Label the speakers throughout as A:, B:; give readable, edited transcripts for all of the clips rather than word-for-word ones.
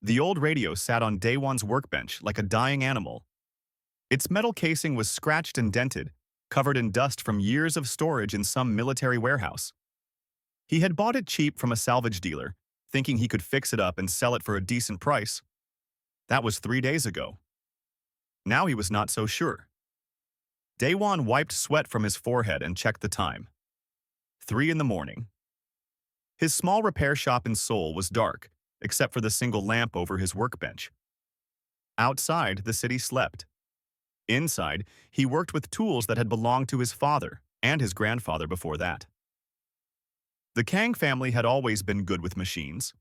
A: The old radio sat on Day One's workbench like a dying animal. Its metal casing was scratched and dented, covered in dust from years of storage in some military warehouse. He had bought it cheap from a salvage dealer, thinking he could fix it up and sell it for a decent price. That was 3 days ago. Now he was not so sure. Day One wiped sweat from his forehead and checked the time. 3 in the morning. His small repair shop in Seoul was dark, except for the single lamp over his workbench. Outside, the city slept. Inside, he worked with tools that had belonged to his father and his grandfather before that. The Kang family had always been good with machines.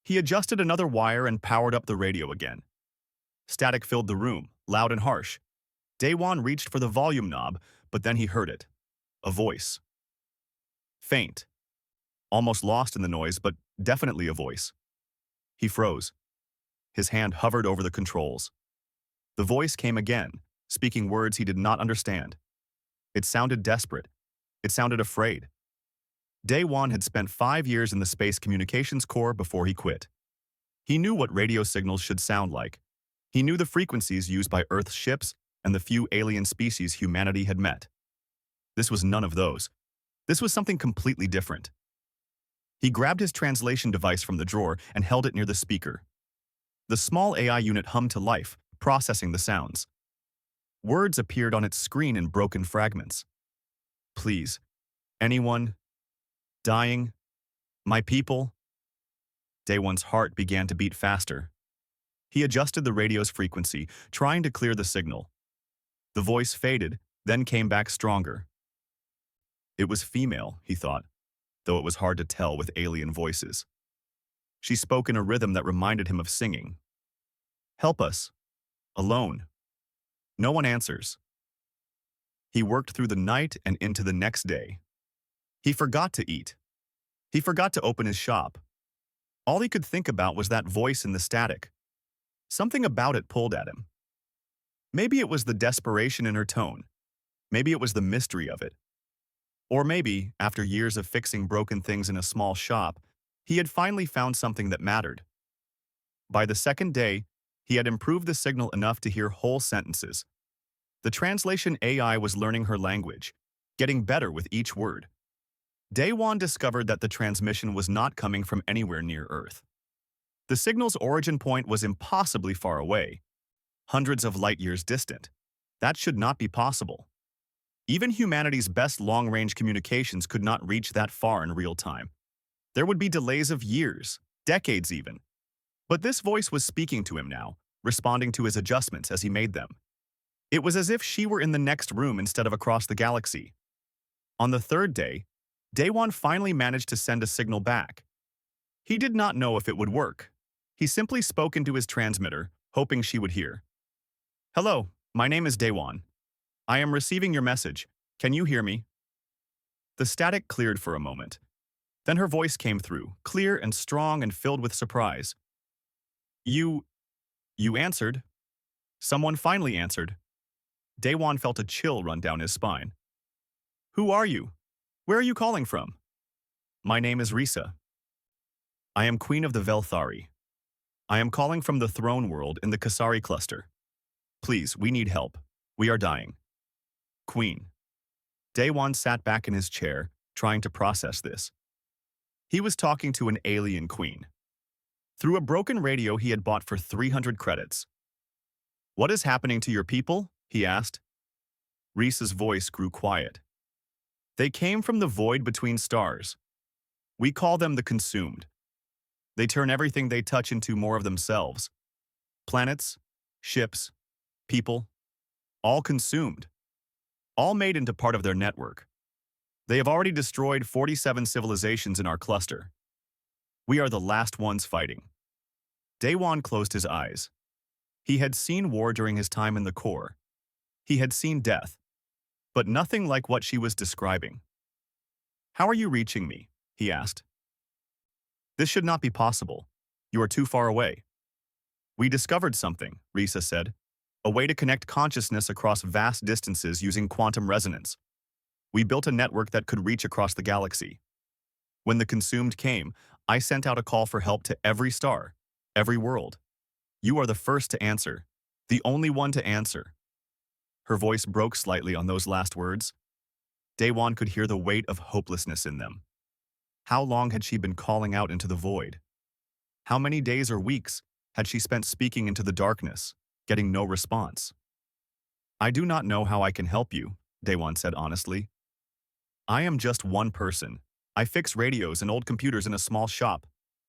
A: He adjusted another wire and powered up the radio again. Static filled the room, loud and harsh. Daewon reached for the volume knob, but then he heard it. A voice. Faint. Almost lost in the noise, but definitely a voice. He froze. His hand hovered over the controls. The voice came again, speaking words he did not understand. It sounded desperate. It sounded afraid. Daewon had spent 5 years in the Space Communications Corps before he quit. He knew what radio signals should sound like. He knew the frequencies used by Earth's ships and the few alien species humanity had met. This was none of those. This was something completely different. He grabbed his translation device from the drawer and held it near the speaker. The small AI unit hummed to life, processing the sounds. Words appeared on its screen in broken fragments. Please. Anyone? Dying? My people? Daewon's heart began to beat faster. He adjusted the radio's frequency, trying to clear the signal. The voice faded, then came back stronger. It was female, he thought, though it was hard to tell with alien voices. She spoke in a rhythm that reminded him of singing. Help us. Alone. No one answers. He worked through the night and into the next day. He forgot to eat. He forgot to open his shop. All he could think about was that voice in the static. Something about it pulled at him. Maybe it was the desperation in her tone. Maybe it was the mystery of it. Or maybe, after years of fixing broken things in a small shop, he had finally found something that mattered. By the second day, he had improved the signal enough to hear whole sentences. The translation AI was learning her language, getting better with each word. Daewon discovered that the transmission was not coming from anywhere near Earth. The signal's origin point was impossibly far away, hundreds of light-years distant. That should not be possible. Even humanity's best long-range communications could not reach that far in real time. There would be delays of years, decades even. But this voice was speaking to him now, responding to his adjustments as he made them. It was as if she were in the next room instead of across the galaxy. On the third day, Daewon finally managed to send a signal back. He did not know if it would work. He simply spoke into his transmitter, hoping she would hear. Hello, my name is Daewon. I am receiving your message. Can you hear me? The static cleared for a moment. Then her voice came through, clear and strong and filled with surprise. You answered? Someone finally answered. Daewon felt a chill run down his spine. Who are you? Where are you calling from? My name is Risa. I am Queen of the Velthari. I am calling from the throne world in the Kasari cluster. Please, we need help. We are dying. Queen. Daewon sat back in his chair, trying to process this. He was talking to an alien queen. Through a broken radio he had bought for 300 credits. What is happening to your people? He asked. Risa's voice grew quiet. They came from the void between stars. We call them the consumed. They turn everything they touch into more of themselves. Planets, ships, people, all consumed. All made into part of their network. They have already destroyed 47 civilizations in our cluster. We are the last ones fighting. Daewon closed his eyes. He had seen war during his time in the Corps. He had seen death, but nothing like what she was describing. How are you reaching me? He asked. This should not be possible. You are too far away. We discovered something, Risa said. A way to connect consciousness across vast distances using quantum resonance. We built a network that could reach across the galaxy. When the consumed came, I sent out a call for help to every star. Every world. You are the first to answer. The only one to answer. Her voice broke slightly on those last words. Daewon could hear the weight of hopelessness in them. How long had she been calling out into the void? How many days or weeks had she spent speaking into the darkness, getting no response? I do not know how I can help you, Daewon said honestly. I am just one person. I fix radios and old computers in a small shop.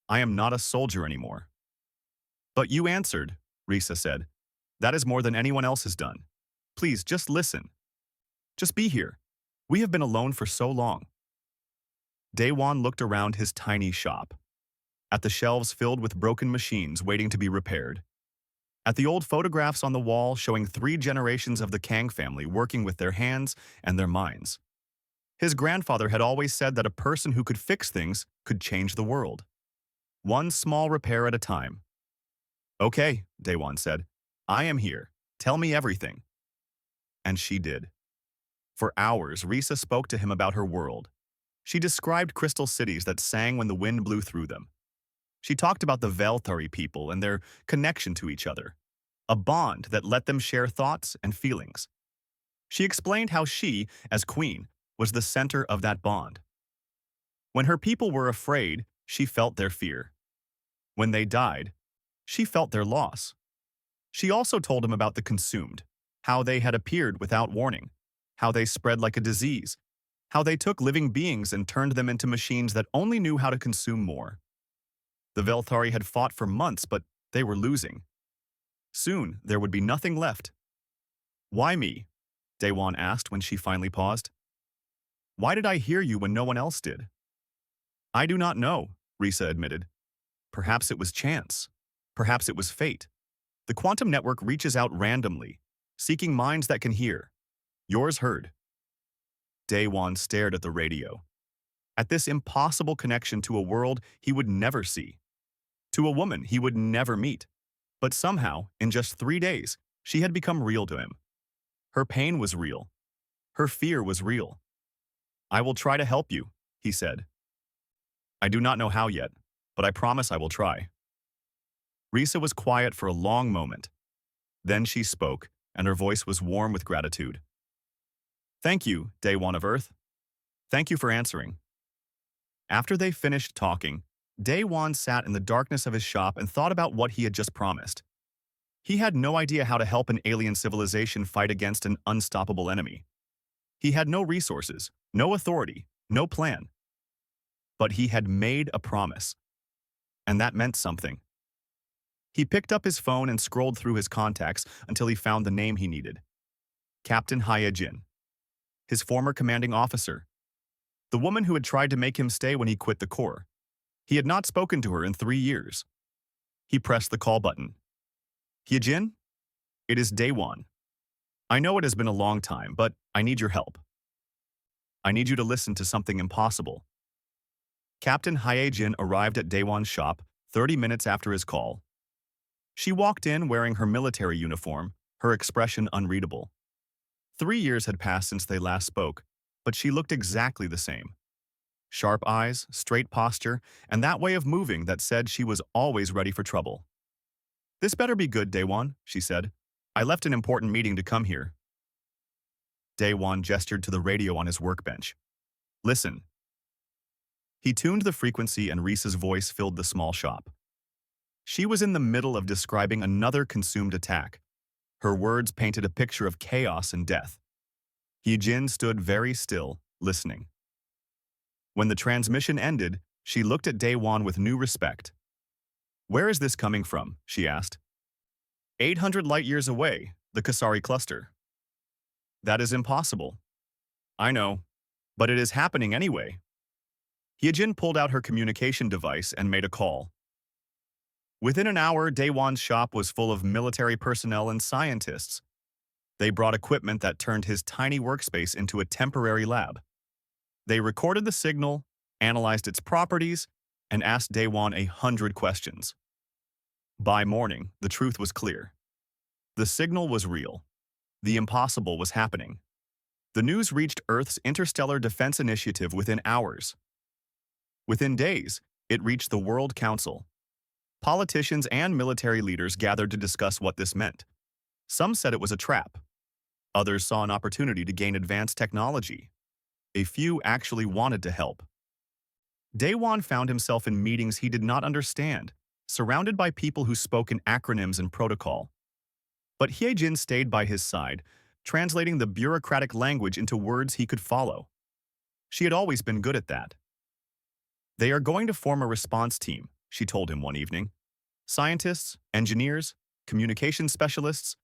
A: I am not a soldier anymore. But you answered, Risa said. That is more than anyone else has done. Please, just listen. Just be here. We have been alone for so long. Daewon looked around his tiny shop. At the shelves filled with broken machines waiting to be repaired. At the old photographs on the wall showing 3 generations of the Kang family working with their hands and their minds. His grandfather had always said that a person who could fix things could change the world. One small repair at a time. Okay, Daewon said. I am here. Tell me everything. And she did. For hours, Risa spoke to him about her world. She described crystal cities that sang when the wind blew through them. She talked about the Velthari people and their connection to each other, a bond that let them share thoughts and feelings. She explained how she, as queen, was the center of that bond. When her people were afraid, she felt their fear. When they died, she felt their loss. She also told him about the consumed, how they had appeared without warning, how they spread like a disease, how they took living beings and turned them into machines that only knew how to consume more. The Velthari had fought for months, but they were losing. Soon, there would be nothing left. Why me? Daewon asked when she finally paused. Why did I hear you when no one else did? I do not know, Risa admitted. Perhaps it was chance. Perhaps it was fate. The quantum network reaches out randomly, seeking minds that can hear. Yours heard. Daewon stared at the radio. At this impossible connection to a world he would never see. To a woman he would never meet. But somehow, in just 3 days, she had become real to him. Her pain was real. Her fear was real. I will try to help you, he said. I do not know how yet, but I promise I will try. Risa was quiet for a long moment. Then she spoke, and her voice was warm with gratitude. Thank you, Daewon of Earth. Thank you for answering. After they finished talking, Daewon sat in the darkness of his shop and thought about what he had just promised. He had no idea how to help an alien civilization fight against an unstoppable enemy. He had no resources, no authority, no plan. But he had made a promise. And that meant something. He picked up his phone and scrolled through his contacts until he found the name he needed. Captain Hyejin, his former commanding officer. The woman who had tried to make him stay when he quit the Corps. He had not spoken to her in 3 years. He pressed the call button. Hyejin? It is Daewon. I know it has been a long time, but I need your help. I need you to listen to something impossible. Captain Hyejin arrived at Daewon's shop 30 minutes after his call. She walked in wearing her military uniform, her expression unreadable. 3 years had passed since they last spoke, but she looked exactly the same. Sharp eyes, straight posture, and that way of moving that said she was always ready for trouble. This better be good, Daewon, she said. I left an important meeting to come here. Daewon gestured to the radio on his workbench. Listen. He tuned the frequency and Risa's voice filled the small shop. She was in the middle of describing another consumed attack. Her words painted a picture of chaos and death. Hyejin stood very still, listening. When the transmission ended, she looked at Daewon with new respect. Where is this coming from? She asked. 800 light-years away, the Kasari cluster. That is impossible. I know, but it is happening anyway. Hyejin pulled out her communication device and made a call. Within an hour, Daewon's shop was full of military personnel and scientists. They brought equipment that turned his tiny workspace into a temporary lab. They recorded the signal, analyzed its properties, and asked Daewon 100 questions. By morning, the truth was clear. The signal was real. The impossible was happening. The news reached Earth's Interstellar Defense Initiative within hours. Within days, it reached the World Council. Politicians and military leaders gathered to discuss what this meant. Some said it was a trap. Others saw an opportunity to gain advanced technology. A few actually wanted to help. Daewon found himself in meetings he did not understand, surrounded by people who spoke in acronyms and protocol. But Hyejin stayed by his side, translating the bureaucratic language into words he could follow. She had always been good at that. They are going to form a response team, she told him one evening. Scientists, engineers, communication specialists,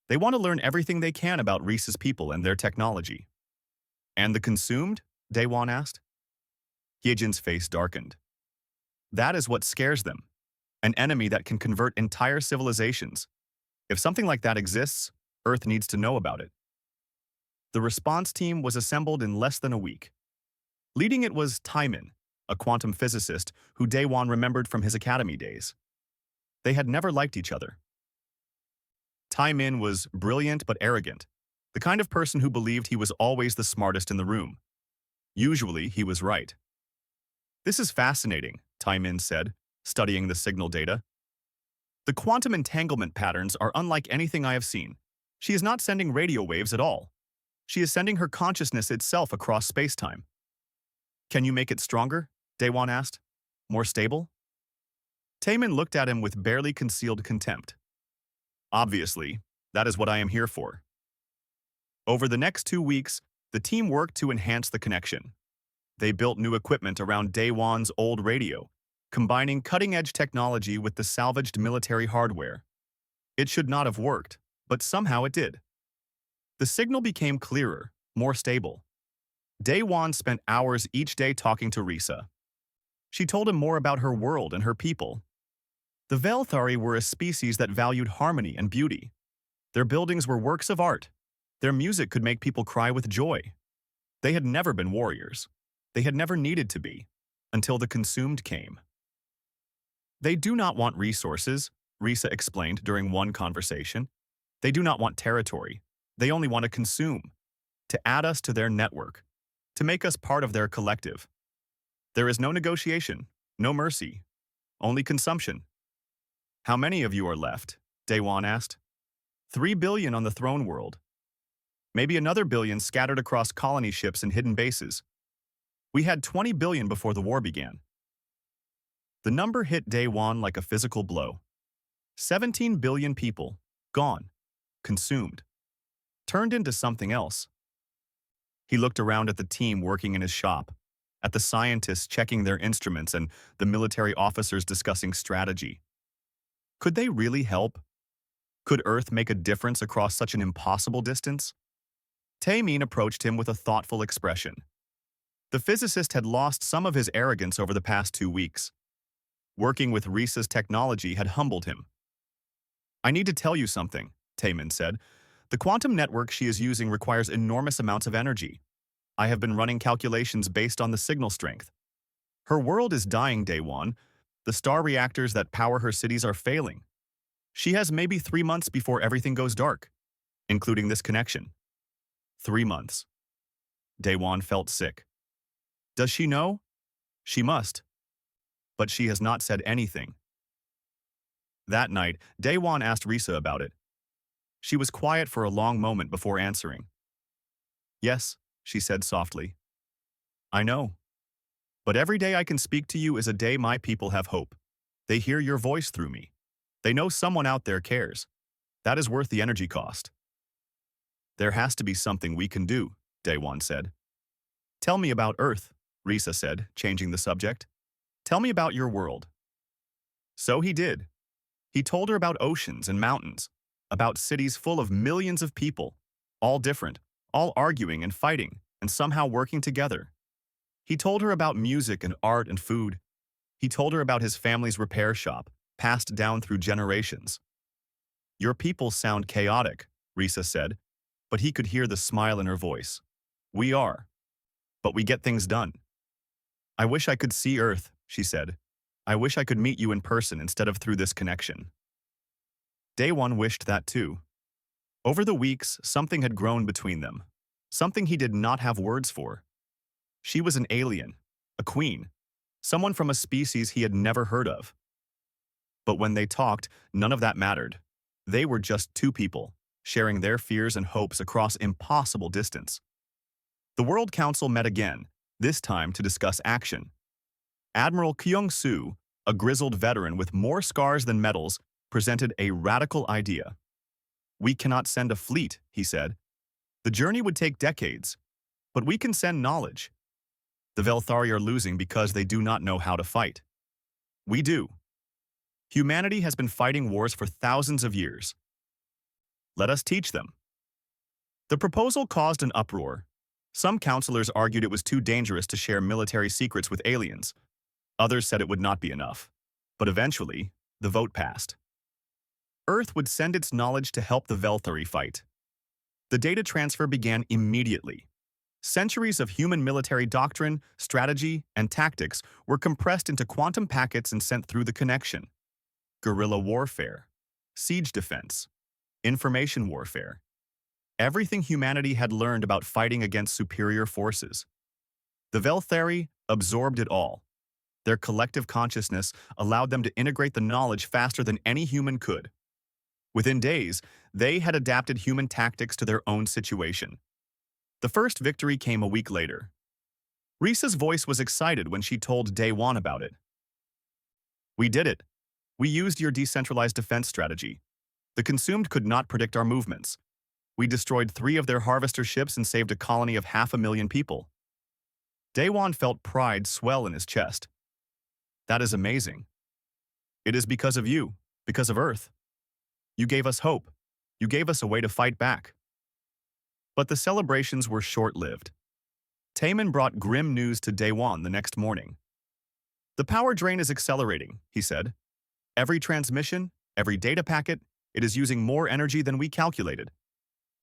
A: they want to learn everything they can about Reese's people and their technology. And the consumed? Daewon asked. Hyejin's face darkened. That is what scares them. An enemy that can convert entire civilizations. If something like that exists, Earth needs to know about it. The response team was assembled in less than a week. Leading it was Taimin, a quantum physicist who Daewon remembered from his academy days. They had never liked each other. Taimin was brilliant but arrogant, the kind of person who believed he was always the smartest in the room. Usually, he was right. This is fascinating, Taimin said, studying the signal data. The quantum entanglement patterns are unlike anything I have seen. She is not sending radio waves at all. She is sending her consciousness itself across space-time. Can you make it stronger? Daewon asked. More stable? Taimin looked at him with barely concealed contempt. Obviously, that is what I am here for. Over the next 2 weeks, the team worked to enhance the connection. They built new equipment around Daewon's old radio, combining cutting-edge technology with the salvaged military hardware. It should not have worked, but somehow it did. The signal became clearer, more stable. Daewon spent hours each day talking to Risa. She told him more about her world and her people. The Velthari were a species that valued harmony and beauty. Their buildings were works of art. Their music could make people cry with joy. They had never been warriors. They had never needed to be, until the consumed came. They do not want resources, Risa explained during one conversation. They do not want territory. They only want to consume, to add us to their network, to make us part of their collective. There is no negotiation, no mercy, only consumption. How many of you are left? Daewon asked. 3 billion on the throne world. Maybe another billion scattered across colony ships and hidden bases. We had 20 billion before the war began. The number hit Daewon like a physical blow. 17 billion people, gone, consumed, turned into something else. He looked around at the team working in his shop, at the scientists checking their instruments and the military officers discussing strategy. Could they really help? Could Earth make a difference across such an impossible distance? Taemin approached him with a thoughtful expression. The physicist had lost some of his arrogance over the past 2 weeks. Working with Risa's technology had humbled him. I need to tell you something, Taemin said. The quantum network she is using requires enormous amounts of energy. I have been running calculations based on the signal strength. Her world is dying, Daewon. The star reactors that power her cities are failing. She has maybe 3 months before everything goes dark, including this connection. 3 months. Daewon felt sick. Does she know? She must. But she has not said anything. That night, Daewon asked Risa about it. She was quiet for a long moment before answering. Yes, she said softly. I know. But every day I can speak to you is a day my people have hope. They hear your voice through me. They know someone out there cares. That is worth the energy cost. There has to be something we can do, Daewon said. Tell me about Earth, Risa said, changing the subject. Tell me about your world. So he did. He told her about oceans and mountains, about cities full of millions of people, all different, all arguing and fighting, and somehow working together. He told her about music and art and food. He told her about his family's repair shop, passed down through generations. Your people sound chaotic, Risa said, but he could hear the smile in her voice. We are. But we get things done. I wish I could see Earth, she said. I wish I could meet you in person instead of through this connection. Daewon wished that too. Over the weeks, something had grown between them. Something he did not have words for. She was an alien, a queen, someone from a species he had never heard of. But when they talked, none of that mattered. They were just two people, sharing their fears and hopes across impossible distance. The World Council met again, this time to discuss action. Admiral Kyung-soo, a grizzled veteran with more scars than medals, presented a radical idea. "We cannot send a fleet," he said. "The journey would take decades, but we can send knowledge. The Velthari are losing because they do not know how to fight. We do. Humanity has been fighting wars for thousands of years. Let us teach them." The proposal caused an uproar. Some counselors argued it was too dangerous to share military secrets with aliens. Others said it would not be enough. But eventually, the vote passed. Earth would send its knowledge to help the Velthari fight. The data transfer began immediately. Centuries of human military doctrine, strategy, and tactics were compressed into quantum packets and sent through the connection. Guerrilla warfare, siege defense, information warfare. Everything humanity had learned about fighting against superior forces. The Velthari absorbed it all. Their collective consciousness allowed them to integrate the knowledge faster than any human could. Within days, they had adapted human tactics to their own situation. The first victory came a week later. Risa's voice was excited when she told Daewon about it. "We did it. We used your decentralized defense strategy. The consumed could not predict our movements. We destroyed 3 of their harvester ships and saved a colony of 500,000 people." Daewon felt pride swell in his chest. "That is amazing. It is because of you, because of Earth. You gave us hope. You gave us a way to fight back." But the celebrations were short-lived. Taemin brought grim news to Daewon the next morning. "The power drain is accelerating," he said. "Every transmission, every data packet, it is using more energy than we calculated.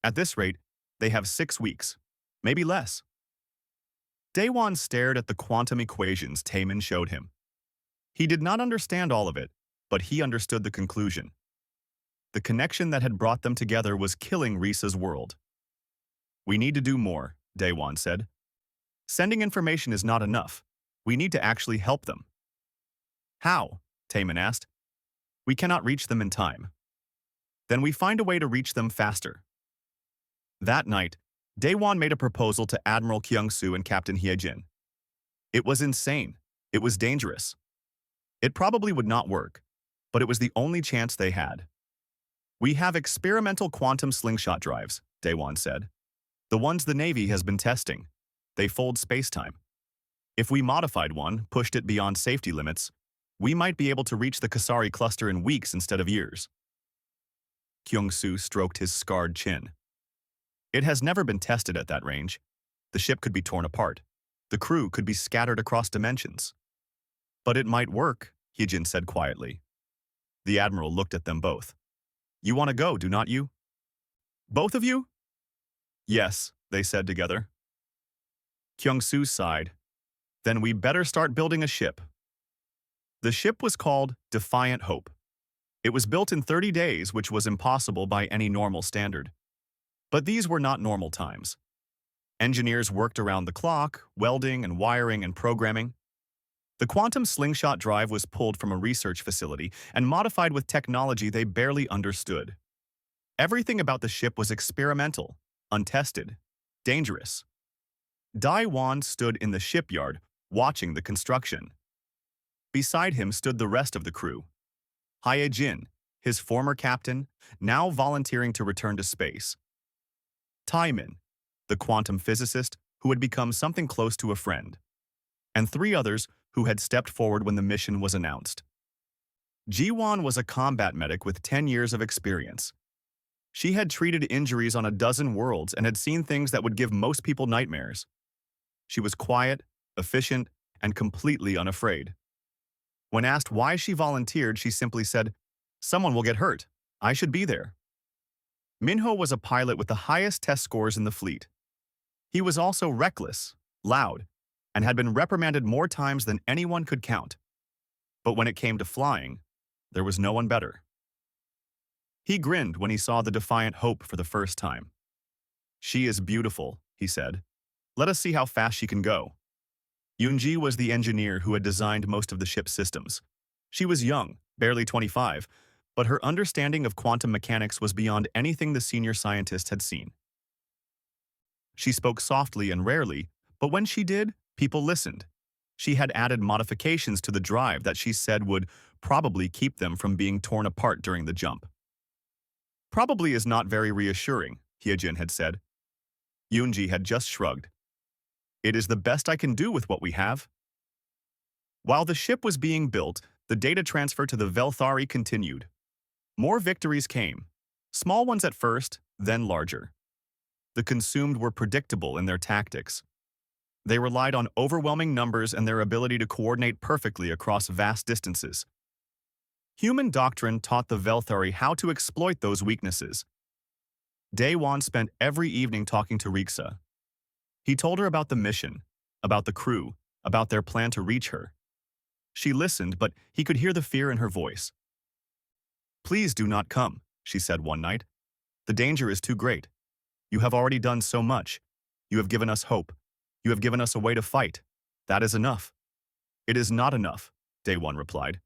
A: At this rate, they have 6 weeks, maybe less." Daewon stared at the quantum equations Taemin showed him. He did not understand all of it, but he understood the conclusion. The connection that had brought them together was killing Risa's world. "We need to do more," Daewon said. "Sending information is not enough. We need to actually help them." "How?" Taemin asked. "We cannot reach them in time. Then we find a way to reach them faster." That night, Daewon made a proposal to Admiral Kyung-soo and Captain Hyejin. It was insane. It was dangerous. It probably would not work, but it was the only chance they had. "We have experimental quantum slingshot drives," Daewon said. "The ones the Navy has been testing. They fold space-time. If we modified one, pushed it beyond safety limits, we might be able to reach the Kasari cluster in weeks instead of years." Kyung-soo stroked his scarred chin. "It has never been tested at that range. The ship could be torn apart. The crew could be scattered across dimensions." "But it might work," Hyejin said quietly. The Admiral looked at them both. "You want to go, do not you?" "Both of you?" "Yes," they said together. Kyung-soo sighed. "Then we better start building a ship." The ship was called Defiant Hope. It was built in 30 days, which was impossible by any normal standard. But these were not normal times. Engineers worked around the clock, welding and wiring and programming. The quantum slingshot drive was pulled from a research facility and modified with technology they barely understood. Everything about the ship was experimental, untested, dangerous. Daewon stood in the shipyard, watching the construction. Beside him stood the rest of the crew. Hyejin, his former captain, now volunteering to return to space. Taemin, the quantum physicist who had become something close to a friend. And 3 others who had stepped forward when the mission was announced. Jiwon was a combat medic with 10 years of experience. She had treated injuries on a dozen worlds and had seen things that would give most people nightmares. She was quiet, efficient, and completely unafraid. When asked why she volunteered, she simply said, "Someone will get hurt. I should be there." Minho was a pilot with the highest test scores in the fleet. He was also reckless, loud, and had been reprimanded more times than anyone could count. But when it came to flying, there was no one better. He grinned when he saw the Defiant Hope for the first time. "She is beautiful," he said. "Let us see how fast she can go." Yoonji was the engineer who had designed most of the ship's systems. She was young, barely 25, but her understanding of quantum mechanics was beyond anything the senior scientist had seen. She spoke softly and rarely, but when she did, people listened. She had added modifications to the drive that she said would probably keep them from being torn apart during the jump. Probably is not very reassuring, Hyejin had said. Yoonji had just shrugged. It is the best I can do with what we have. While the ship was being built, the data transfer to the Velthari continued. More victories came, small ones at first, then larger. The consumed were predictable in their tactics. They relied on overwhelming numbers and their ability to coordinate perfectly across vast distances. Human doctrine taught the Velthari how to exploit those weaknesses. Daewon spent every evening talking to Riksa. He told her about the mission, about the crew, about their plan to reach her. She listened, but he could hear the fear in her voice. "Please do not come," she said one night. "The danger is too great. You have already done so much. You have given us hope. You have given us a way to fight. That is enough." "It is not enough," Daewon replied.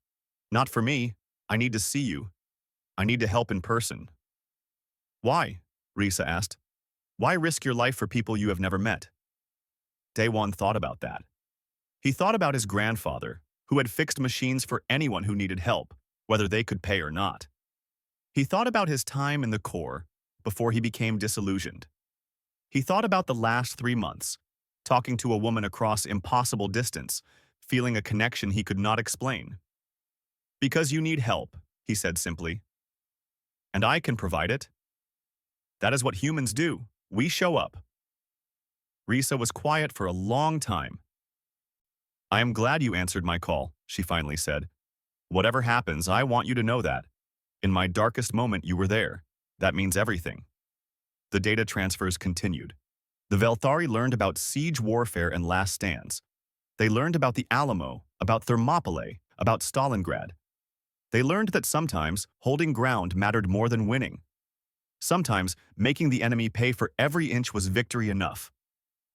A: "Not for me. I need to see you. I need to help in person." "Why?" Risa asked. "Why risk your life for people you have never met?" Daewon thought about that. He thought about his grandfather, who had fixed machines for anyone who needed help, whether they could pay or not. He thought about his time in the Corps before he became disillusioned. He thought about the last 3 months, talking to a woman across impossible distance, feeling a connection he could not explain. "Because you need help," he said simply. "And I can provide it. That is what humans do. We show up." Risa was quiet for a long time. "I am glad you answered my call," she finally said. "Whatever happens, I want you to know that. In my darkest moment, you were there. That means everything." The data transfers continued. The Velthari learned about siege warfare and last stands. They learned about the Alamo, about Thermopylae, about Stalingrad. They learned that sometimes holding ground mattered more than winning. Sometimes making the enemy pay for every inch was victory enough.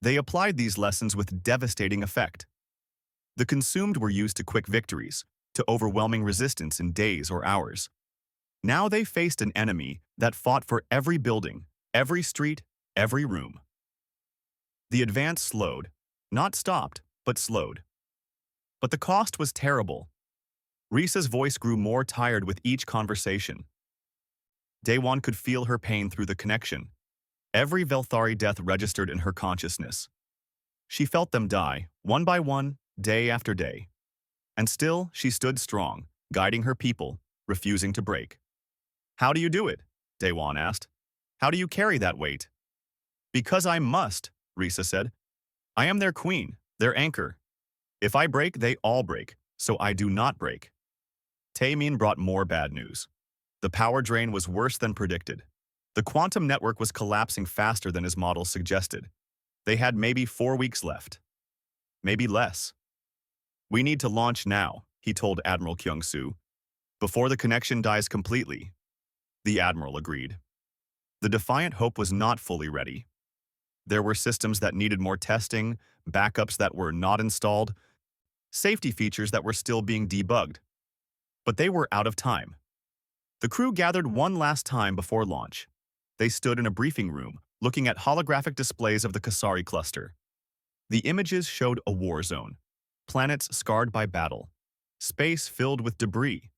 A: They applied these lessons with devastating effect. The consumed were used to quick victories, to overwhelming resistance in days or hours. Now they faced an enemy that fought for every building, every street, every room. The advance slowed, not stopped, but slowed. But the cost was terrible. Risa's voice grew more tired with each conversation. Daewon could feel her pain through the connection. Every Velthari death registered in her consciousness. She felt them die, one by one, day after day. And still, she stood strong, guiding her people, refusing to break. "How do you do it?" Daewon asked. "How do you carry that weight?" "Because I must," Risa said. "I am their queen, their anchor. If I break, they all break, so I do not break." Taemin brought more bad news. The power drain was worse than predicted. The quantum network was collapsing faster than his models suggested. They had maybe 4 weeks left. Maybe less. "We need to launch now," he told Admiral Kyung-soo. "Before the connection dies completely." The Admiral agreed. The Defiant Hope was not fully ready. There were systems that needed more testing, backups that were not installed, safety features that were still being debugged. But they were out of time. The crew gathered one last time before launch. They stood in a briefing room, looking at holographic displays of the Kasari cluster. The images showed a war zone, planets scarred by battle, space filled with debris,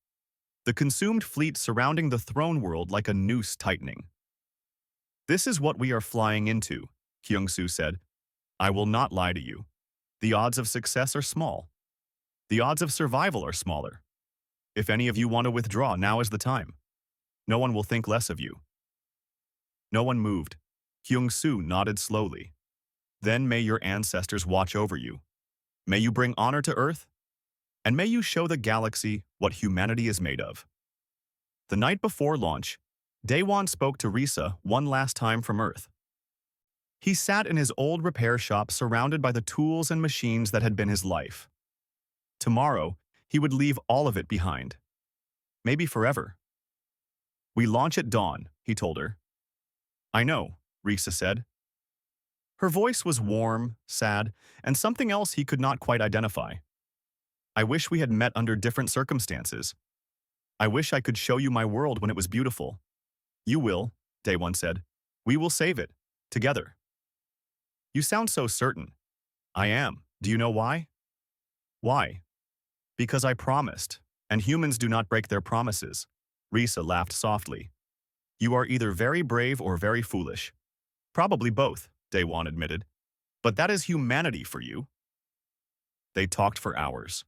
A: the consumed fleet surrounding the throne world like a noose tightening. "This is what we are flying into," Kyung-soo said. "I will not lie to you. The odds of success are small. The odds of survival are smaller. If any of you want to withdraw, now is the time. No one will think less of you." No one moved. Kyung-soo nodded slowly. "Then may your ancestors watch over you. May you bring honor to Earth, and may you show the galaxy what humanity is made of." The night before launch, Daewon spoke to Risa one last time from Earth. He sat in his old repair shop surrounded by the tools and machines that had been his life. Tomorrow, he would leave all of it behind. Maybe forever. "We launch at dawn," he told her. "I know," Risa said. Her voice was warm, sad, and something else he could not quite identify. "I wish we had met under different circumstances." I wish I could show you my world when it was beautiful. You will, Day One said. We will save it. Together. You sound so certain. I am. Do you know why? Why? Because I promised, and humans do not break their promises. Risa laughed softly. You are either very brave or very foolish. Probably both, Day One admitted. But that is humanity for you. They talked for hours.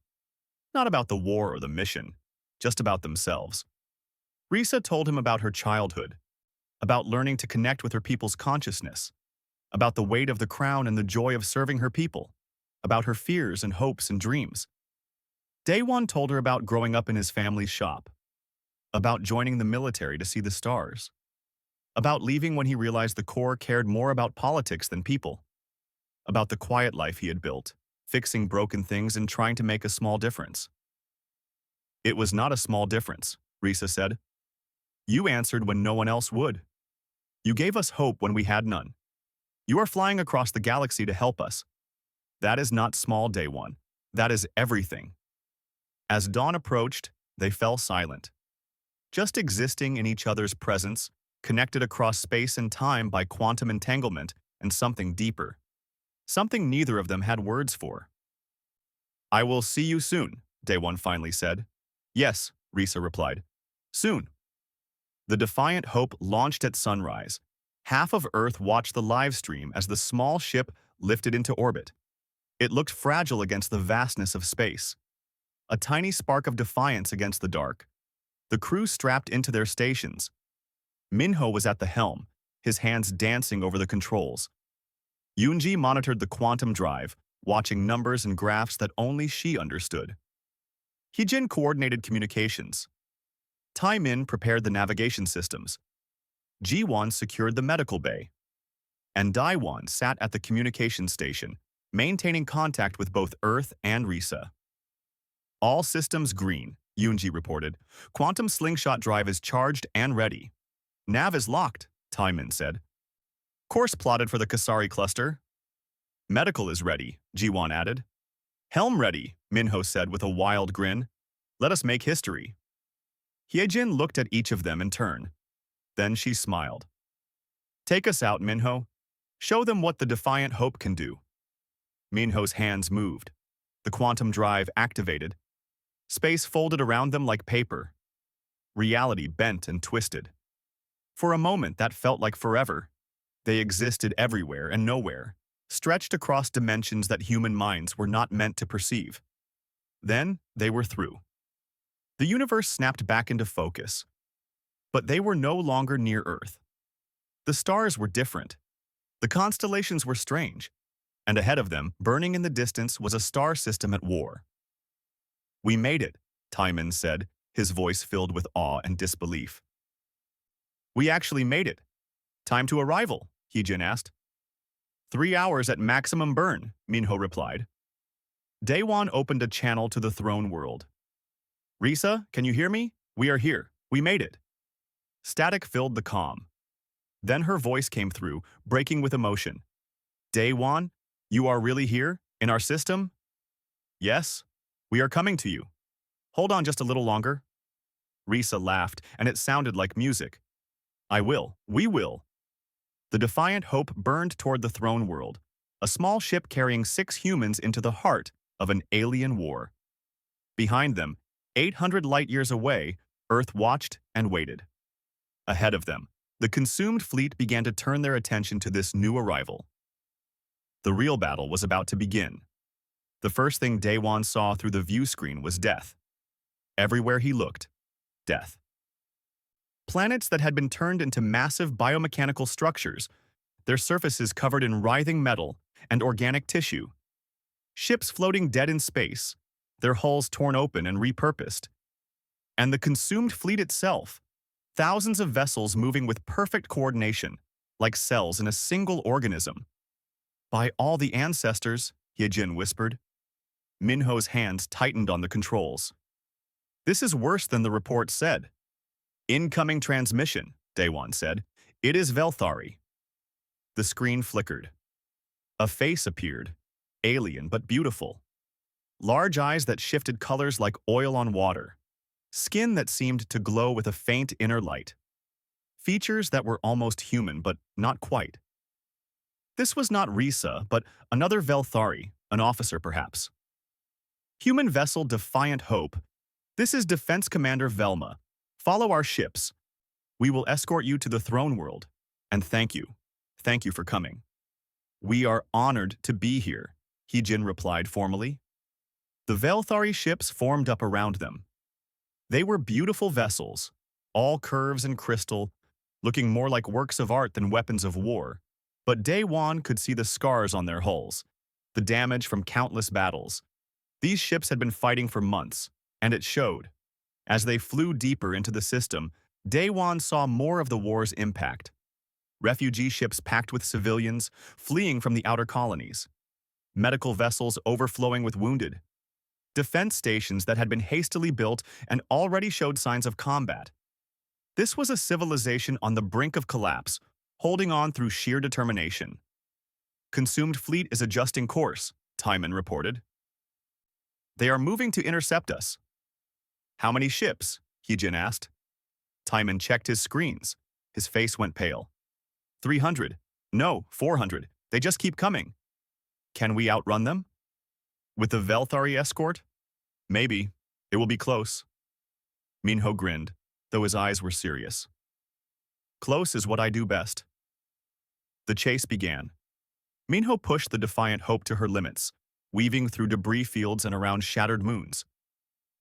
A: Not about the war or the mission, just about themselves. Risa told him about her childhood, about learning to connect with her people's consciousness, about the weight of the crown and the joy of serving her people, about her fears and hopes and dreams. Day One told her about growing up in his family's shop, about joining the military to see the stars, about leaving when he realized the Corps cared more about politics than people, about the quiet life he had built, fixing broken things and trying to make a small difference. It was not a small difference, Risa said. You answered when no one else would. You gave us hope when we had none. You are flying across the galaxy to help us. That is not small, Day One. That is everything. As dawn approached, they fell silent. Just existing in each other's presence, connected across space and time by quantum entanglement and something deeper. Something neither of them had words for. I will see you soon, Day One finally said. Yes, Risa replied. Soon. The Defiant Hope launched at sunrise. Half of Earth watched the live stream as the small ship lifted into orbit. It looked fragile against the vastness of space. A tiny spark of defiance against the dark. The crew strapped into their stations. Minho was at the helm, his hands dancing over the controls. Yunji monitored the quantum drive, watching numbers and graphs that only she understood. Heejin coordinated communications. Tai Min prepared the navigation systems. Ji-won secured the medical bay. And Dai-won sat at the communication station, maintaining contact with both Earth and Risa. All systems green, Yunji reported. Quantum slingshot drive is charged and ready. Nav is locked, Tai Min said. Course plotted for the Kasari cluster. Medical is ready, Ji-won added. Helm ready, Minho said with a wild grin. Let us make history. Hyejin looked at each of them in turn. Then she smiled. Take us out, Minho. Show them what the Defiant Hope can do. Minho's hands moved. The quantum drive activated. Space folded around them like paper. Reality bent and twisted. For a moment that felt like forever. They existed everywhere and nowhere, stretched across dimensions that human minds were not meant to perceive. Then they were through. The universe snapped back into focus. But they were no longer near Earth. The stars were different. The constellations were strange. And ahead of them, burning in the distance, was a star system at war. We made it, Tai Min said, his voice filled with awe and disbelief. We actually made it. Time to arrival, Heejin asked. 3 hours at maximum burn, Minho replied. Daewon opened a channel to the throne world. Risa, can you hear me? We are here. We made it. Static filled the comm. Then her voice came through, breaking with emotion. Daewon, you are really here? In our system? Yes. We are coming to you. Hold on just a little longer. Risa laughed, and it sounded like music. I will. We will. The Defiant Hope burned toward the throne world, a small ship carrying 6 humans into the heart of an alien war. Behind them, 800 light-years away, Earth watched and waited. Ahead of them, the consumed fleet began to turn their attention to this new arrival. The real battle was about to begin. The first thing Daewon saw through the view screen was death. Everywhere he looked, death. Planets that had been turned into massive biomechanical structures, their surfaces covered in writhing metal and organic tissue. Ships floating dead in space, their hulls torn open and repurposed. And the consumed fleet itself, thousands of vessels moving with perfect coordination, like cells in a single organism. By all the ancestors, Hyejin whispered. Minho's hands tightened on the controls. This is worse than the report said. Incoming transmission, Daewon said. It is Velthari. The screen flickered. A face appeared, alien but beautiful. Large eyes that shifted colors like oil on water. skin that seemed to glow with a faint inner light, features that were almost human but not quite. This was not Risa, but another Velthari, an officer perhaps. Human vessel Defiant Hope. This is Defense Commander Velma. Follow our ships. We will escort you to the throne world. And thank you. Thank you for coming. We are honored to be here, Heejin replied formally. The Velthari ships formed up around them. They were beautiful vessels, all curves and crystal, looking more like works of art than weapons of war. But Daewon could see the scars on their hulls, the damage from countless battles. These ships had been fighting for months, and it showed. As they flew deeper into the system, Daewon saw more of the war's impact. Refugee ships packed with civilians, fleeing from the outer colonies. Medical vessels overflowing with wounded. Defense stations that had been hastily built and already showed signs of combat. This was a civilization on the brink of collapse, holding on through sheer determination. Consumed fleet is adjusting course, Timon reported. They are moving to intercept us. How many ships? Heejin asked. Timon checked his screens. His face went pale. 300. No, 400. They just keep coming. Can we outrun them? With the Velthari escort? Maybe. It will be close. Minho grinned, though his eyes were serious. Close is what I do best. The chase began. Minho pushed the Defiant Hope to her limits, weaving through debris fields and around shattered moons.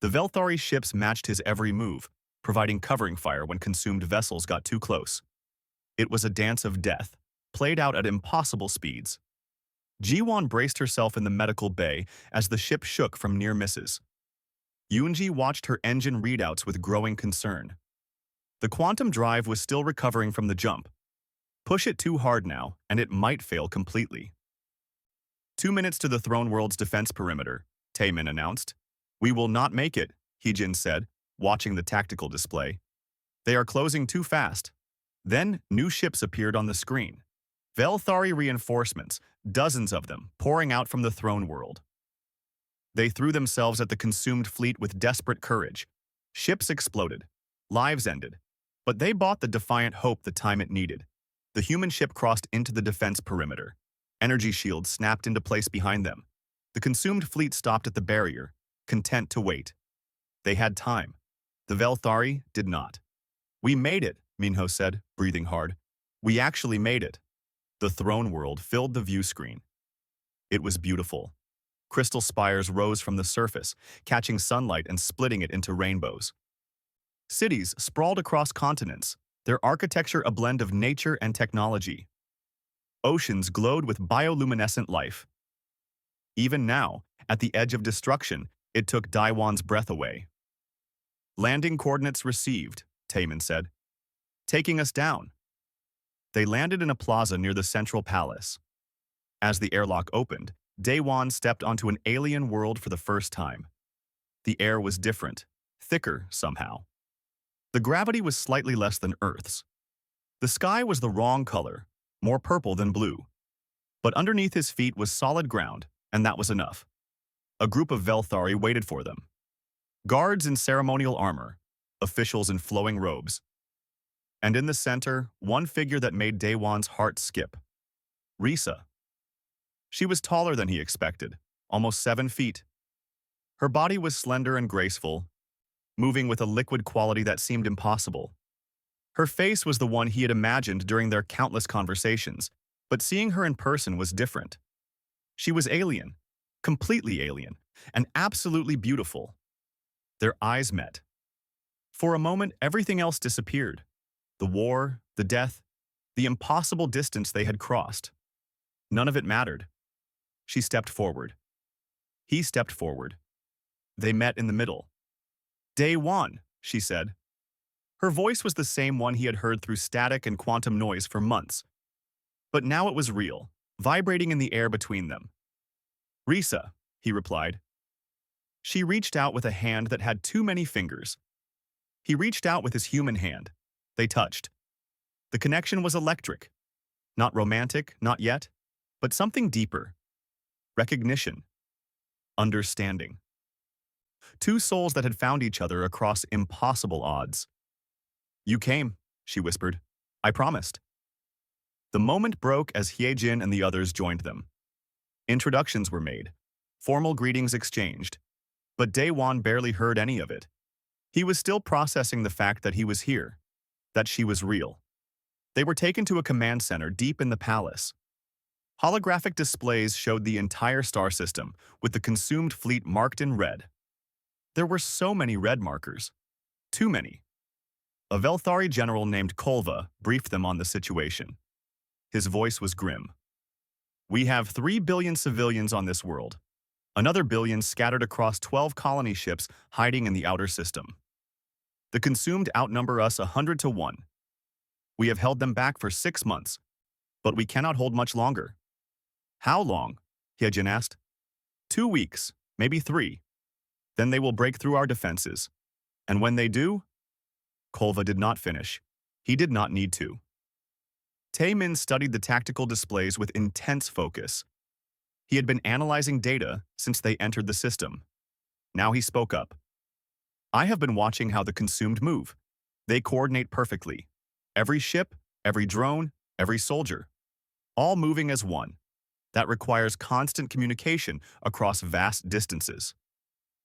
A: The Velthari ships matched his every move, providing covering fire when consumed vessels got too close. It was a dance of death, played out at impossible speeds. Jiwon braced herself in the medical bay as the ship shook from near misses. Yoonji watched her engine readouts with growing concern. The quantum drive was still recovering from the jump. Push it too hard now, and it might fail completely. 2 minutes to the Throne World's defense perimeter, Taemin announced. We will not make it, Heejin said, watching the tactical display. They are closing too fast. Then, new ships appeared on the screen. Velthari reinforcements, dozens of them, pouring out from the Throne World. They threw themselves at the consumed fleet with desperate courage. Ships exploded. Lives ended. But they bought the Defiant Hope the time it needed. The human ship crossed into the defense perimeter. Energy shields snapped into place behind them. The consumed fleet stopped at the barrier, content to wait. They had time. The Velthari did not. We made it, Minho said, breathing hard. We actually made it. The throne world filled the view screen. It was beautiful. Crystal spires rose from the surface, catching sunlight and splitting it into rainbows. Cities sprawled across continents, their architecture a blend of nature and technology. Oceans glowed with bioluminescent life. Even now, at the edge of destruction, it took Daewon's breath away. Landing coordinates received, Taemin said. Taking us down. They landed in a plaza near the central palace. As the airlock opened, Daewon stepped onto an alien world for the first time. The air was different, thicker somehow. The gravity was slightly less than Earth's. The sky was the wrong color, more purple than blue. But underneath his feet was solid ground, and that was enough. A group of Velthari waited for them. Guards in ceremonial armor, officials in flowing robes. And in the center, one figure that made Daewon's heart skip. Risa. She was taller than he expected, almost 7 feet. Her body was slender and graceful, moving with a liquid quality that seemed impossible. Her face was the one he had imagined during their countless conversations, but seeing her in person was different. She was alien, completely alien, and absolutely beautiful. Their eyes met. For a moment, everything else disappeared. The war, the death, the impossible distance they had crossed. None of it mattered. She stepped forward. He stepped forward. They met in the middle. Daewon, she said. Her voice was the same one he had heard through static and quantum noise for months. But now it was real, vibrating in the air between them. Risa, he replied. She reached out with a hand that had too many fingers. He reached out with his human hand. They touched. The connection was electric. Not romantic, not yet, but something deeper. Recognition. Understanding. two souls that had found each other across impossible odds. "You came," she whispered. "I promised." The moment broke as Hyejin and the others joined them. Introductions were made, formal greetings exchanged, but Daewon barely heard any of it. He was still processing the fact that he was here, that she was real. They were taken to a command center deep in the palace. Holographic displays showed the entire star system, with the consumed fleet marked in red. There were so many red markers. Too many. A Velthari general named Kolva briefed them on the situation. His voice was grim. "We have 3 billion civilians on this world. Another billion scattered across 12 colony ships hiding in the outer system. The consumed outnumber us 100 to 1. We have held them back for 6 months, but we cannot hold much longer." "How long?" Hyejin asked. 2 weeks, maybe 3. Then they will break through our defenses. And when they do..." Kolva did not finish. He did not need to. Taemin studied the tactical displays with intense focus. He had been analyzing data since they entered the system. Now he spoke up. "I have been watching how the consumed move. They coordinate perfectly. Every ship, every drone, every soldier. All moving as one. That requires constant communication across vast distances."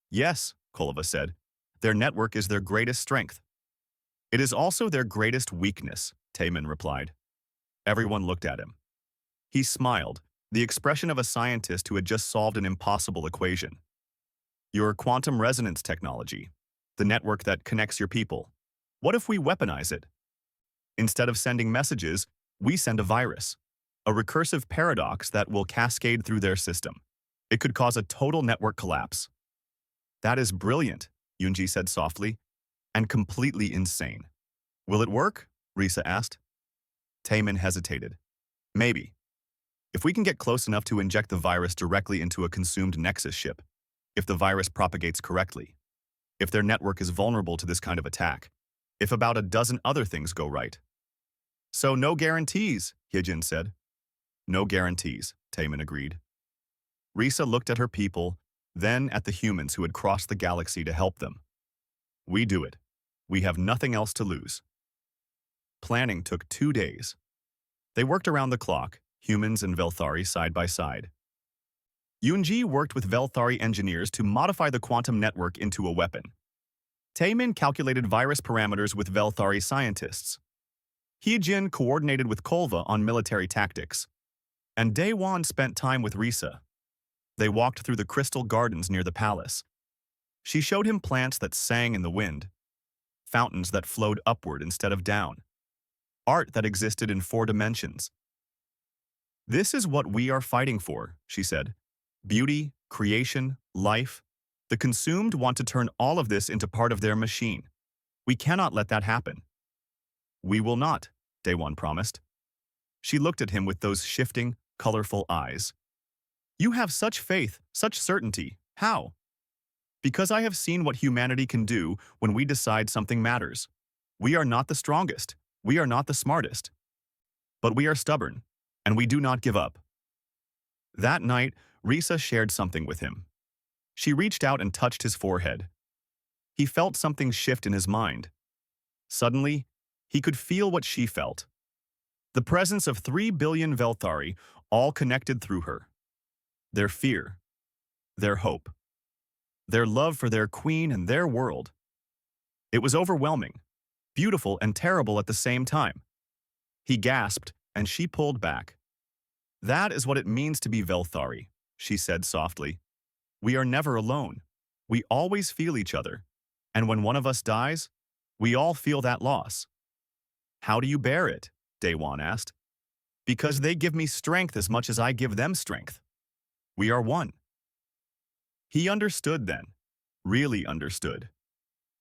A: "Yes," Kolova said. "Their network is their greatest strength." "It is also their greatest weakness," Taemin replied. Everyone looked at him. He smiled, the expression of a scientist who had just solved an impossible equation. "Your quantum resonance technology, the network that connects your people. What if we weaponize it? Instead of sending messages, we send a virus, a recursive paradox that will cascade through their system. It could cause a total network collapse." "That is brilliant," Yoonji said softly, "and completely insane." "Will it work?" Risa asked. Taemin hesitated. "Maybe. If we can get close enough to inject the virus directly into a consumed Nexus ship, if the virus propagates correctly, if their network is vulnerable to this kind of attack, if about a dozen other things go right." "So no guarantees," Hyejin said. "No guarantees," Taemin agreed. Risa looked at her people, then at the humans who had crossed the galaxy to help them. "We do it. We have nothing else to lose." Planning took 2 days. They worked around the clock, humans and Velthari side by side. Yoonji worked with Velthari engineers to modify the quantum network into a weapon. Taemin calculated virus parameters with Velthari scientists. Hyejin coordinated with Kolva on military tactics. And Daewon spent time with Risa. They walked through the crystal gardens near the palace. She showed him plants that sang in the wind, fountains that flowed upward instead of down, art that existed in 4 dimensions. "This is what we are fighting for," she said. "Beauty, creation, life. The consumed want to turn all of this into part of their machine. We cannot let that happen." "We will not," Daewon promised. She looked at him with those shifting, colorful eyes. "You have such faith, such certainty. How?" "Because I have seen what humanity can do when we decide something matters. We are not the strongest. We are not the smartest. But we are stubborn, and we do not give up." That night, Risa shared something with him. She reached out and touched his forehead. He felt something shift in his mind. Suddenly, he could feel what she felt. The presence of 3 billion Velthari, all connected through her. Their fear. Their hope. Their love for their queen and their world. It was overwhelming, beautiful and terrible at the same time. He gasped, and she pulled back. "That is what it means to be Velthari," she said softly. "We are never alone. We always feel each other. And when one of us dies, we all feel that loss." "How do you bear it?" Daewon asked. "Because they give me strength as much as I give them strength. We are one." He understood then. Really understood.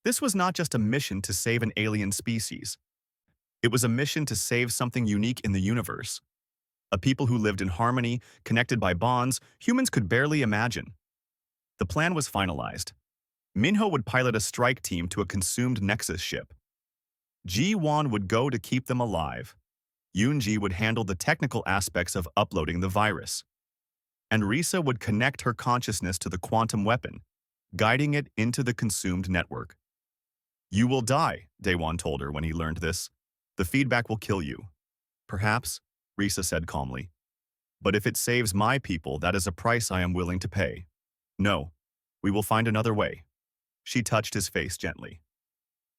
A: This was not just a mission to save an alien species. It was a mission to save something unique in the universe. A people who lived in harmony, connected by bonds humans could barely imagine. The plan was finalized. Minho would pilot a strike team to a consumed Nexus ship. Ji-won would go to keep them alive. Yoonji would handle the technical aspects of uploading the virus. And Risa would connect her consciousness to the quantum weapon, guiding it into the consumed network. You will die, Daewon told her when he learned this. The feedback will kill you. Perhaps, Risa said calmly. But if it saves my people, that is a price I am willing to pay. No, we will find another way. She touched his face gently.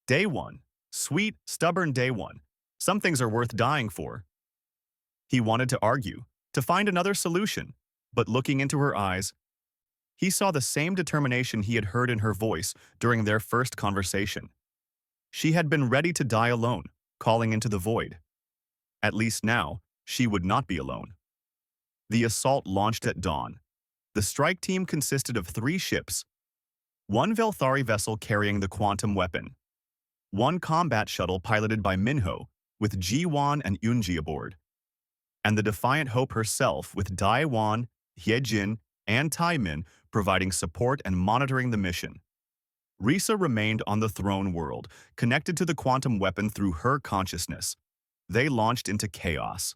A: Daewon, sweet, stubborn Daewon. Some things are worth dying for. He wanted to argue, to find another solution, but looking into her eyes, he saw the same determination he had heard in her voice during their first conversation. She had been ready to die alone, calling into the void. At least now, she would not be alone. The assault launched at dawn. The strike team consisted of 3 ships, 1 Velthari vessel carrying the quantum weapon, 1 combat shuttle piloted by Minho with Ji-won and Yoonji aboard, and the Defiant Hope herself with Daewon, Hyejin, and Taemin providing support and monitoring the mission. Risa remained on the throne world, connected to the quantum weapon through her consciousness. They launched into chaos.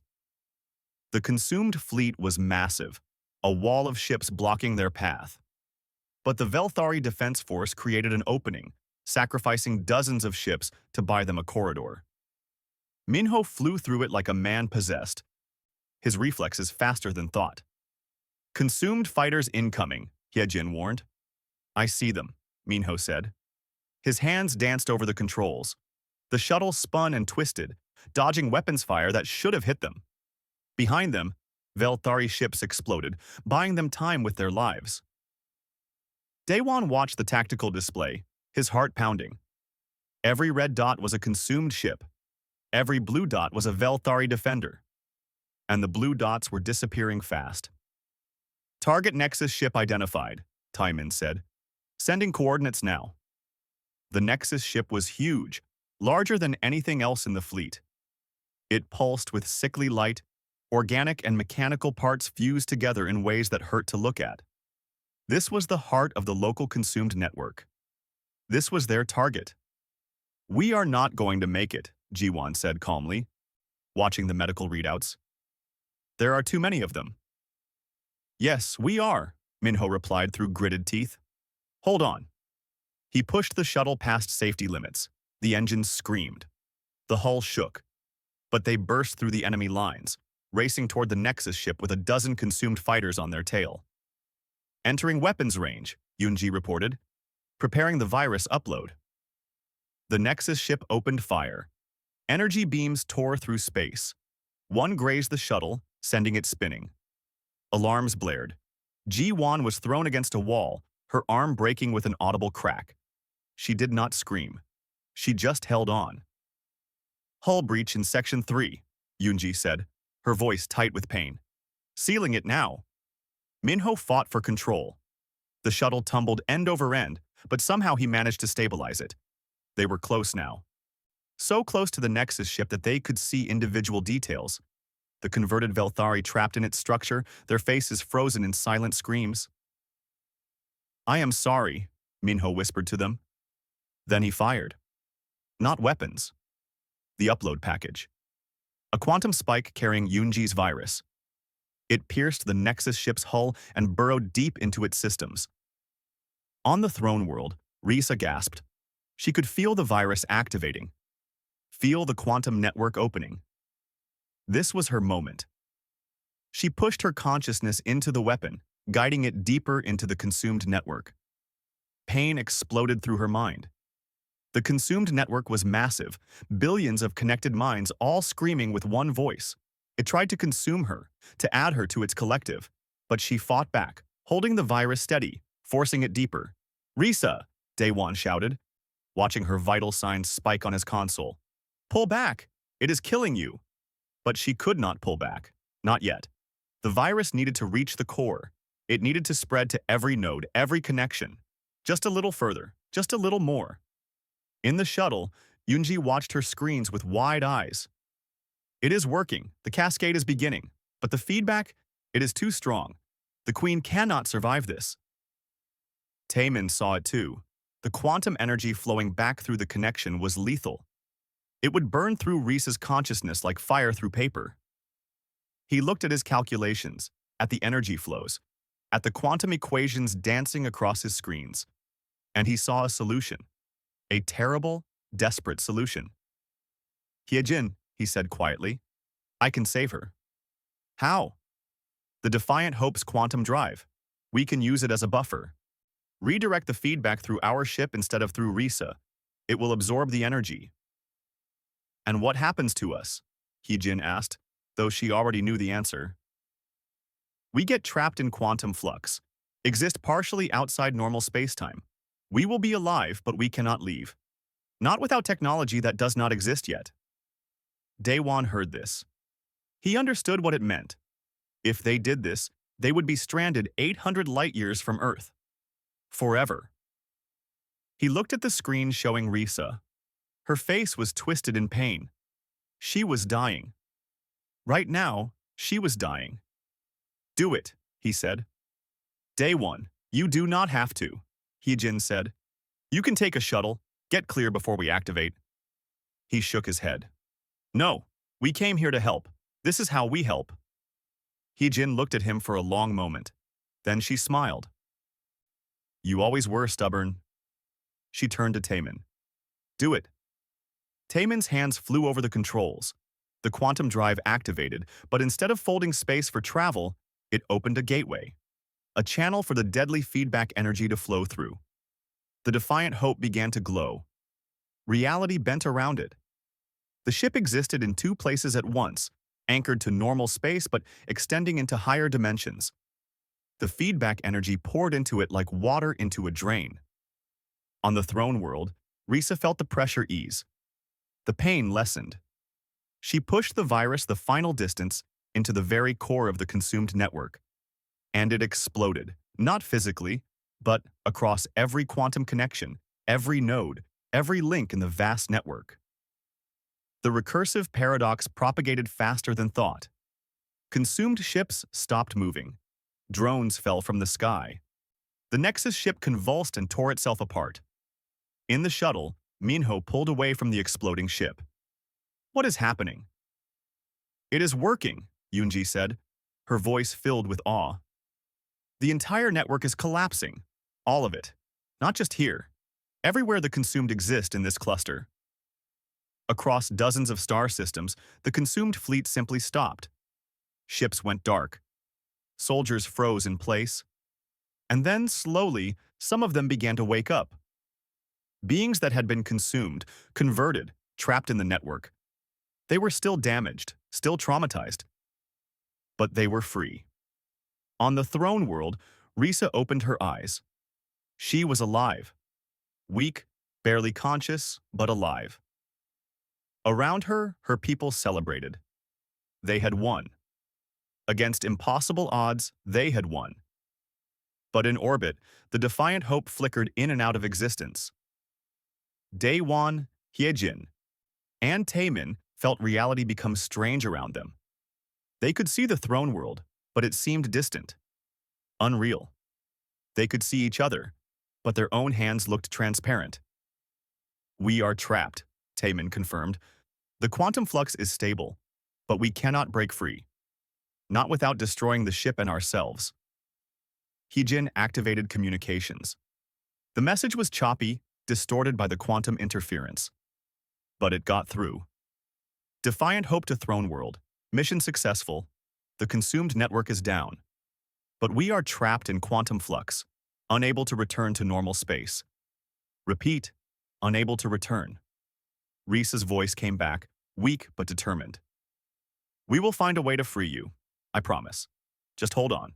A: The consumed fleet was massive, a wall of ships blocking their path. But the Velthari Defense Force created an opening, sacrificing dozens of ships to buy them a corridor. Minho flew through it like a man possessed, his reflexes faster than thought. Consumed fighters incoming, Hyejin warned. I see them, Minho said. His hands danced over the controls. The shuttle spun and twisted, dodging weapons fire that should have hit them. Behind them, Velthari ships exploded, buying them time with their lives. Daewon watched the tactical display, his heart pounding. Every red dot was a consumed ship. Every blue dot was a Velthari defender. And the blue dots were disappearing fast. Target Nexus ship identified, Taemin said. Sending coordinates now. The Nexus ship was huge, larger than anything else in the fleet. It pulsed with sickly light, organic and mechanical parts fused together in ways that hurt to look at. This was the heart of the local consumed network. This was their target. We are not going to make it, Ji-won said calmly, watching the medical readouts. There are too many of them. Yes, we are, Minho replied through gritted teeth. Hold on. He pushed the shuttle past safety limits. The engines screamed. The hull shook. But they burst through the enemy lines, racing toward the Nexus ship with a dozen consumed fighters on their tail. Entering weapons range, Yoonji reported, preparing the virus upload. The Nexus ship opened fire. Energy beams tore through space. One grazed the shuttle, sending it spinning. Alarms blared. Ji-won was thrown against a wall, her arm breaking with an audible crack. She did not scream. She just held on. Hull breach in Section 3, Yoonji said, her voice tight with pain. Sealing it now. Minho fought for control. The shuttle tumbled end over end, but somehow he managed to stabilize it. They were close now. So close to the Nexus ship that they could see individual details. The converted Velthari trapped in its structure, their faces frozen in silent screams. I am sorry, Minho whispered to them. Then he fired. Not weapons. The upload package. A quantum spike carrying Yoonji's virus. It pierced the Nexus ship's hull and burrowed deep into its systems. On the throne world, Risa gasped. She could feel the virus activating. Feel the quantum network opening. This was her moment. She pushed her consciousness into the weapon, guiding it deeper into the consumed network. Pain exploded through her mind. The consumed network was massive, billions of connected minds all screaming with one voice. It tried to consume her, to add her to its collective, but she fought back, holding the virus steady, forcing it deeper. Risa, Daewon shouted, watching her vital signs spike on his console. Pull back! It is killing you! But she could not pull back. Not yet. The virus needed to reach the core. It needed to spread to every node, every connection. Just a little further, just a little more. In the shuttle, Yoonji watched her screens with wide eyes. It is working. The cascade is beginning. But the feedback? It is too strong. The Queen cannot survive this. Taemin saw it too. The quantum energy flowing back through the connection was lethal. It would burn through Risa's consciousness like fire through paper. He looked at his calculations, at the energy flows, at the quantum equations dancing across his screens. and he saw a solution. A terrible, desperate solution. "Hyejin," he said quietly, "I can save her." "How?" "The Defiant Hope's quantum drive. We can use it as a buffer. Redirect the feedback through our ship instead of through Risa. It will absorb the energy." "And what happens to us?" Hyejin asked, though she already knew the answer. "We get trapped in quantum flux, exist partially outside normal spacetime. We will be alive, but we cannot leave. Not without technology that does not exist yet." Daewon heard this. He understood what it meant. If they did this, they would be stranded 800 light-years from Earth. Forever. He looked at the screen showing Risa. Her face was twisted in pain. She was dying. Right now, she was dying. "Do it," he said. "Daewon, you do not have to," Hyejin said. "You can take a shuttle, get clear before we activate." He shook his head. "No, we came here to help. This is how we help." Hyejin looked at him for a long moment. Then she smiled. "You always were stubborn." She turned to Taemin. "Do it." Taemin's hands flew over the controls. The quantum drive activated, but instead of folding space for travel, it opened a gateway. A channel for the deadly feedback energy to flow through. The Defiant Hope began to glow. Reality bent around it. The ship existed in two places at once, anchored to normal space but extending into higher dimensions. The feedback energy poured into it like water into a drain. On the throne world, Risa felt the pressure ease. The pain lessened. She pushed the virus the final distance into the very core of the consumed network. And it exploded, not physically, but across every quantum connection, every node, every link in the vast network. The recursive paradox propagated faster than thought. Consumed ships stopped moving. Drones fell from the sky. The Nexus ship convulsed and tore itself apart. In the shuttle, Minho pulled away from the exploding ship. "What is happening?" "It is working," Yoonji said, her voice filled with awe. "The entire network is collapsing. All of it. Not just here. Everywhere the consumed exist in this cluster." Across dozens of star systems, the consumed fleet simply stopped. Ships went dark. Soldiers froze in place. And then, slowly, some of them began to wake up. Beings that had been consumed, converted, trapped in the network. They were still damaged, still traumatized. But they were free. On the throne world, Risa opened her eyes. She was alive. Weak, barely conscious, but alive. Around her, her people celebrated. They had won. Against impossible odds, they had won. But in orbit, the Defiant Hope flickered in and out of existence. Daewon, Hyejin, and Taemin felt reality become strange around them. They could see the throne world, but it seemed distant. Unreal. They could see each other, but their own hands looked transparent. "We are trapped," Taemin confirmed. "The quantum flux is stable, but we cannot break free. Not without destroying the ship and ourselves." Hyejin activated communications. The message was choppy, distorted by the quantum interference. But it got through. "Defiant Hope to Throne World. Mission successful. The consumed network is down. But we are trapped in quantum flux, unable to return to normal space. Repeat, unable to return." Risa's voice came back, weak but determined. "We will find a way to free you. I promise. Just hold on."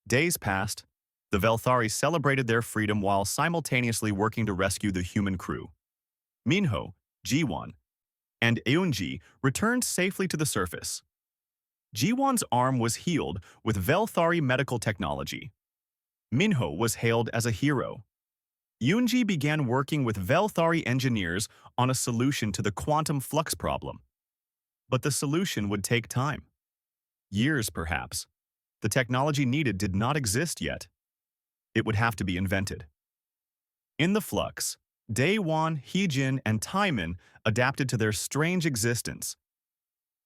A: Days passed. The Velthari celebrated their freedom while simultaneously working to rescue the human crew. Minho, Jiwon, and Eunji returned safely to the surface. Jiwon's arm was healed with Velthari medical technology. Minho was hailed as a hero. Yoonji began working with Velthari engineers on a solution to the quantum flux problem. But the solution would take time. Years, perhaps. The technology needed did not exist yet. It would have to be invented. In the flux, Daewon, Hyejin, and Taemin adapted to their strange existence.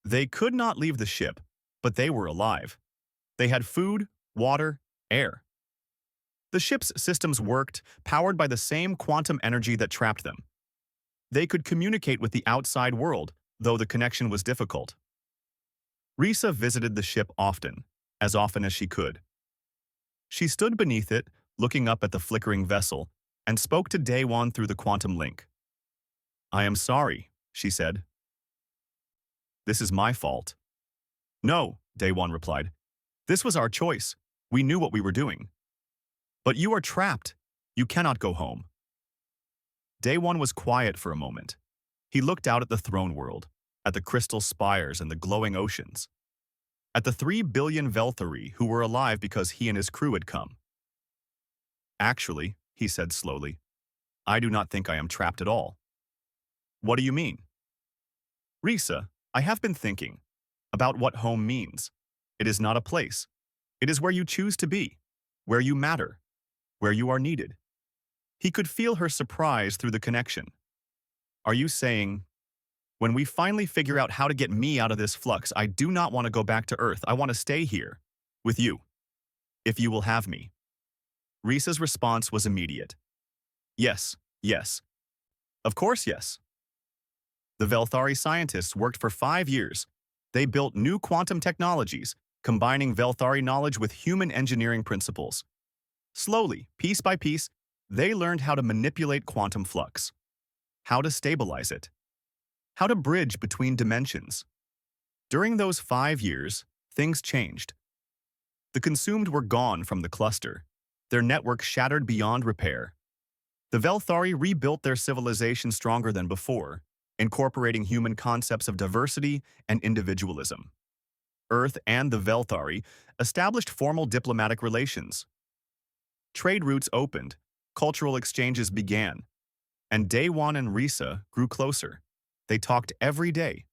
A: They could not leave the ship, but they were alive. They had food, water, air. The ship's systems worked, powered by the same quantum energy that trapped them. They could communicate with the outside world, though the connection was difficult. Risa visited the ship often as she could. She stood beneath it, looking up at the flickering vessel, and spoke to Daewon through the quantum link. "I am sorry," she said. "This is my fault." "No," Daewon replied. "This was our choice. We knew what we were doing. But you are trapped. You cannot go home." Daewon was quiet for a moment. He looked out at the throne world, at the crystal spires and the glowing oceans, at the 3 billion Velthari who were alive because he and his crew had come. "Actually," he said slowly, "I do not think I am trapped at all." "What do you mean?" "Risa, I have been thinking about what home means. It is not a place. It is where you choose to be, where you matter, where you are needed." He could feel her surprise through the connection. "Are you saying, when we finally figure out how to get me out of this flux, I do not want to go back to Earth. I want to stay here, with you, if you will have me?" Risa's response was immediate. "Yes, yes. Of course, yes." The Velthari scientists worked for 5 years. They built new quantum technologies, combining Velthari knowledge with human engineering principles. Slowly, piece by piece, they learned how to manipulate quantum flux, how to stabilize it, how to bridge between dimensions. During those 5 years, things changed. The consumed were gone from the cluster, their network shattered beyond repair. The Velthari rebuilt their civilization stronger than before, incorporating human concepts of diversity and individualism. Earth and the Velthari established formal diplomatic relations. Trade routes opened, cultural exchanges began, and Daewon and Risa grew closer. They talked every day,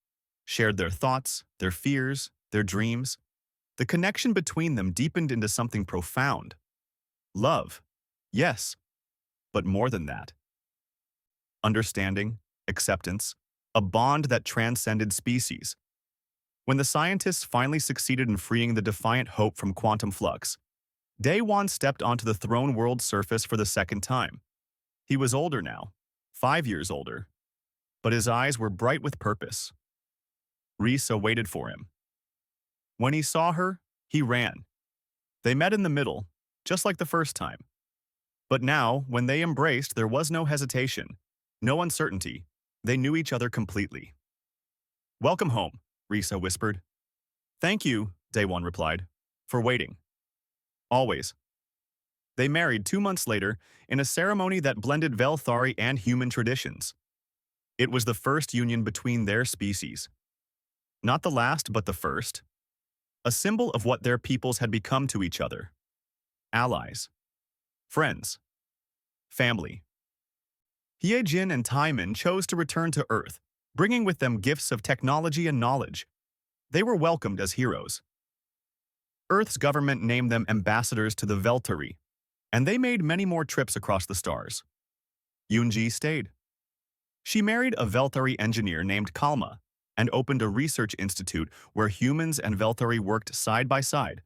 A: shared their thoughts, their fears, their dreams. The connection between them deepened into something profound. Love, yes, but more than that. Understanding, acceptance, a bond that transcended species. When the scientists finally succeeded in freeing the defiant hope from quantum flux, Daewon stepped onto the throne world surface for the second time. He was older now, 5 years older, but his eyes were bright with purpose. Risa waited for him. When he saw her, he ran. They met in the middle, just like the first time. But now, when they embraced, there was no hesitation, no uncertainty. They knew each other completely. "Welcome home," Risa whispered. "Thank you," Daewon replied, "for waiting. Always." They married 2 months later in a ceremony that blended Velthari and human traditions. It was the first union between their species. Not the last, but the first. A symbol of what their peoples had become to each other. Allies. Friends. Family. Hyejin and Taiman chose to return to Earth, bringing with them gifts of technology and knowledge. They were welcomed as heroes. Earth's government named them ambassadors to the Veltari, and they made many more trips across the stars. Yoonji stayed. She married a Veltari engineer named Kalma and opened a research institute where humans and Veltari worked side by side,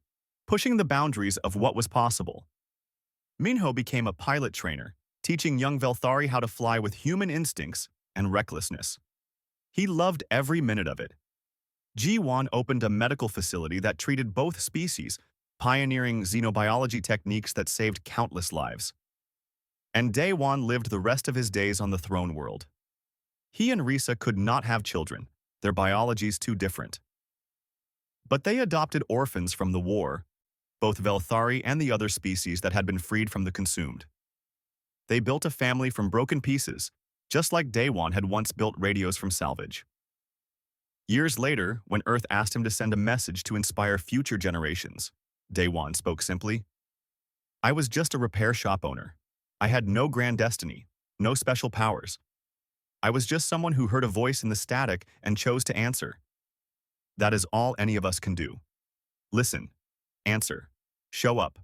A: pushing the boundaries of what was possible. Minho became a pilot trainer, teaching young Velthari how to fly with human instincts and recklessness. He loved every minute of it. Ji-won opened a medical facility that treated both species, pioneering xenobiology techniques that saved countless lives. And Daewon lived the rest of his days on the throne world. He and Risa could not have children, their biologies too different. But they adopted orphans from the war, both Velthari and the other species that had been freed from the consumed. They built a family from broken pieces, just like Daewon had once built radios from salvage. Years later, when Earth asked him to send a message to inspire future generations, Daewon spoke simply, "I was just a repair shop owner. I had no grand destiny, no special powers. I was just someone who heard a voice in the static and chose to answer. That is all any of us can do. Listen, answer, show up.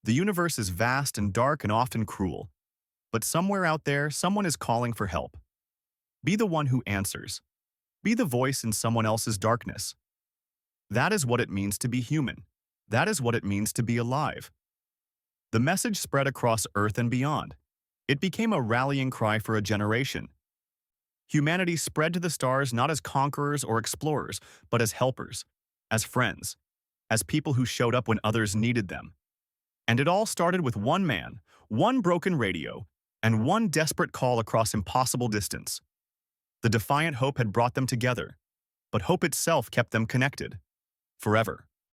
A: The universe is vast and dark and often cruel, but somewhere out there, someone is calling for help. Be the one who answers. Be the voice in someone else's darkness. That is what it means to be human. That is what it means to be alive." The message spread across Earth and beyond. It became a rallying cry for a generation. Humanity spread to the stars not as conquerors or explorers, but as helpers, as friends, as people who showed up when others needed them. And it all started with one man, one broken radio, and one desperate call across impossible distance. The defiant hope had brought them together, but hope itself kept them connected. Forever.